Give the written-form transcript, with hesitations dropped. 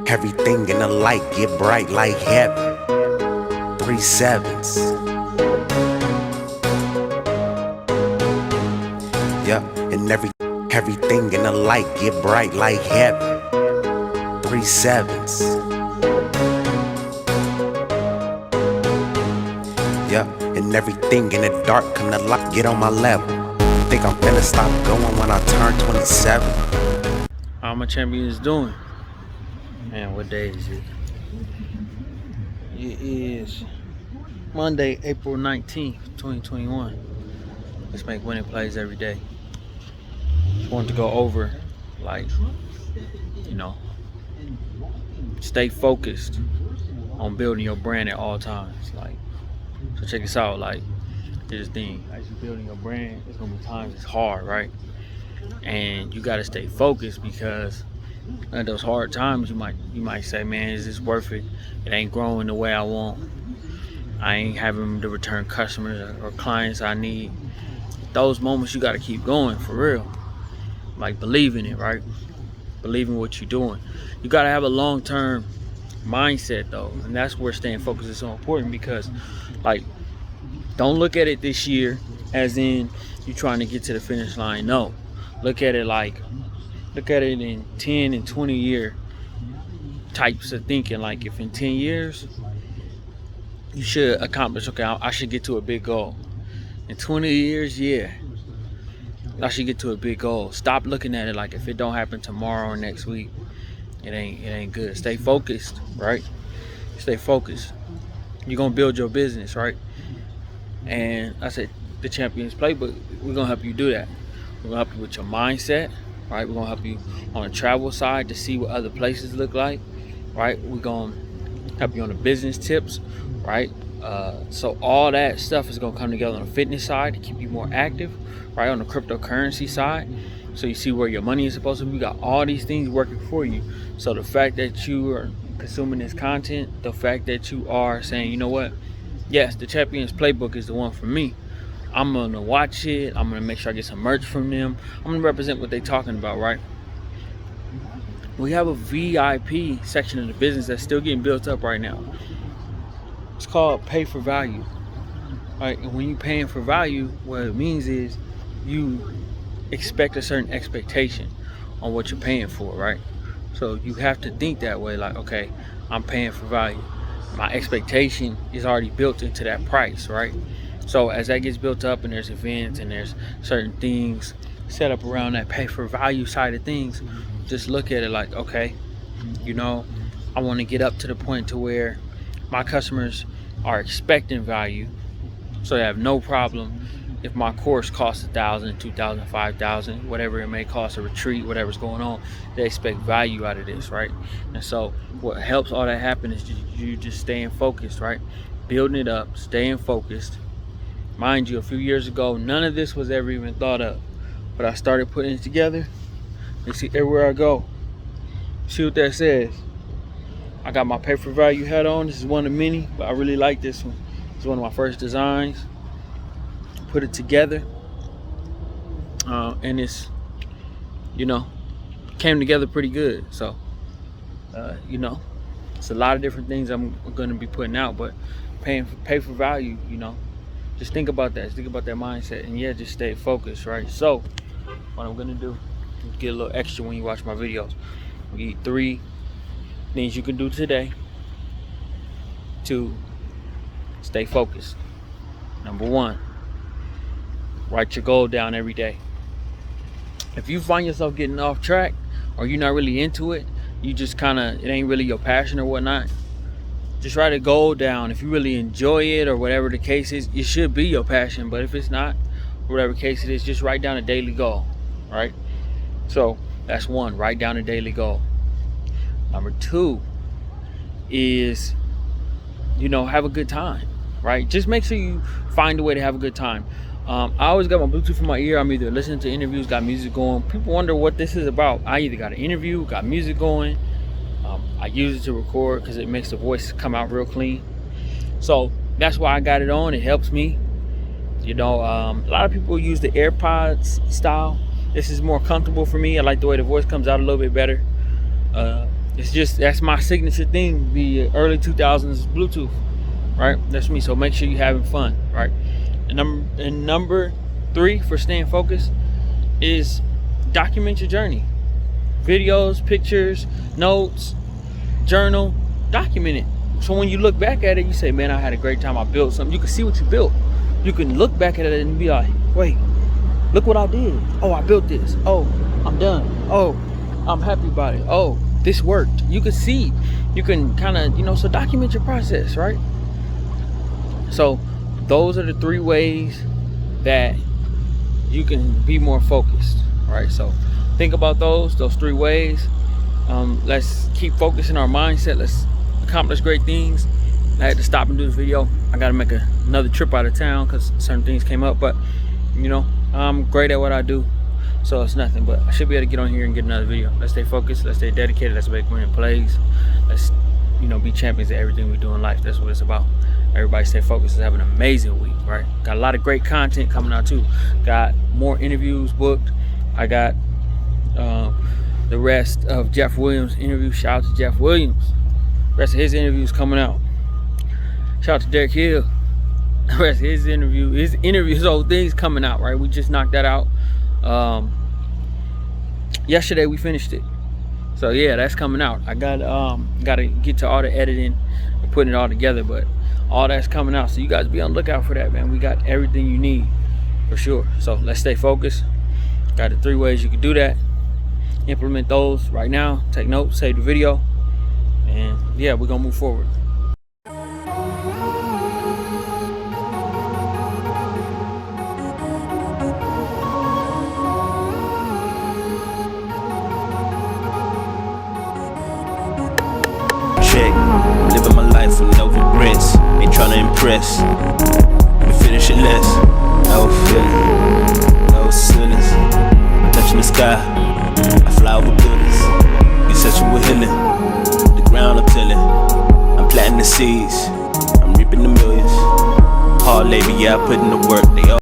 Everything in the light get bright like heaven. 3 sevens. Yeah, and everything in the light get bright like heaven. 3 sevens. Yeah, and everything in the dark come to light. Get on my level. Think I'm finna stop going when I turn 27. How my champion is doing? Man, what day is it? It is Monday, April 19th, 2021. Let's make winning plays every day. Just wanted to go over, like, stay focused on building your brand at all times. Like, so check this out. Like, here's the thing: as you're building your brand, there's gonna be times it's hard, right? And you gotta stay focused, because at those hard times, you might say, man, is this worth it? It ain't growing the way I want. I ain't having the return customers or clients I need. Those moments, you got to keep going, for real. Like, believe in it, right? Believe in what you're doing. You got to have a long-term mindset, though, and that's where staying focused is so important. Because, like, don't look at it this year as in you trying to get to the finish line. No, look at it in 10 and 20 year types of thinking. Like, if in 10 years you should accomplish, okay, I should get to a big goal. In 20 years, yeah, I should get to a big goal. Stop looking at it like if it don't happen tomorrow or next week, it ain't good. Stay focused, right? Stay focused. You're gonna build your business, right? And I said, the Champions Playbook, we're gonna help you do that. We're gonna help you with your mindset, right? We're gonna help you on the travel side to see what other places look like, right? We're gonna help you on the business tips, right? So all that stuff is gonna come together on the fitness side to keep you more active, right? On the cryptocurrency side, so you see where your money is supposed to be. We got all these things working for you. So the fact that you are consuming this content, the fact that you are saying, you know what, yes, the Champions Playbook is the one for me. I'm gonna watch it. I'm gonna make sure I get some merch from them. I'm gonna represent what they're talking about, right? We have a VIP section of the business that's still getting built up right now. It's called pay for value, right? And when you're paying for value, what it means is you expect a certain expectation on what you're paying for, right? So you have to think that way, like, okay, I'm paying for value. My expectation is already built into that price, right? So as that gets built up and there's events and there's certain things set up around that pay for value side of things, just look at it like, okay, I want to get up to the point to where my customers are expecting value, so they have no problem if my course costs $1,000, $2,000, $5,000, whatever it may cost, a retreat, whatever's going on. They expect value out of this, right? And so what helps all that happen is you just staying focused, right? Building it up, staying focused. Mind you, a few years ago, none of this was ever even thought of, but I started putting it together. You see, everywhere I go, see what that says. I got my pay for value hat on. This is one of many, but I really like this one. It's one of my first designs. Put it together, and it's, came together pretty good. So, it's a lot of different things I'm going to be putting out, but pay for value, just think about that. Just think about that mindset, and yeah, just stay focused, right? So, what I'm going to do is get a little extra when you watch my videos. We get 3 things you can do today to stay focused. Number 1, write your goal down every day. If you find yourself getting off track, or you're not really into it, you just it ain't really your passion or whatnot, just write a goal down. If you really enjoy it or whatever the case is, it should be your passion. But if it's not, whatever case it is, just write down a daily goal, right? So that's 1, write down a daily goal. Number 2 is, have a good time, right? Just make sure you find a way to have a good time. I always got my Bluetooth in my ear. I'm either listening to interviews, got music going. People wonder what this is about. I either got an interview, got music going. I use it to record because it makes the voice come out real clean. So that's why I got it on. It helps me. A lot of people use the AirPods style. This is more comfortable for me. I like the way the voice comes out a little bit better. That's my signature thing, the early 2000s Bluetooth, right? That's me. So make sure you're having fun, right? And number 3 for staying focused is document your journey. Videos, pictures, notes, journal, document it. So when you look back at it, you say, man, I had a great time. I built something. You can see what you built. You can look back at it and be like, wait, look what I did. Oh, I built this. Oh, I'm done. Oh, I'm happy about it. Oh, this worked. You can see, you can kind of, so document your process, right? So those are the 3 ways that you can be more focused, right? So think about those 3 ways. Let's keep focusing our mindset. Let's accomplish great things. I had to stop and do this video. I got to make another trip out of town because certain things came up, but I'm great at what I do, so it's nothing. But I should be able to get on here and get another video. Let's stay focused. Let's stay dedicated. Let's make winning plays. Let's be champions at everything we do in life. That's what it's about. Everybody stay focused. Let's have an amazing week, right? Got a lot of great content coming out too. Got more interviews booked. I got the rest of Jeff Williams' interview. Shout out to Jeff Williams. The rest of his interviews coming out. Shout out to Derek Hill. The rest of his whole thing's coming out, right? We just knocked that out. Yesterday we finished it. So yeah, that's coming out. I got to get to all the editing and putting it all together, but all that's coming out. So you guys be on the lookout for that, man. We got everything you need for sure. So let's stay focused. Got the 3 ways you can do that. Implement those right now. Take notes, save the video, and yeah, we're gonna move forward. I'm living my life with no regrets. Ain't tryna impress. We finish it less. No feeling, no ceilings. Touching the sky, I fly over buildings. You searching with healing. The ground I'm tilling. I'm planting the seeds. I'm reaping the millions. Hard labor, yeah, I put in the work. They all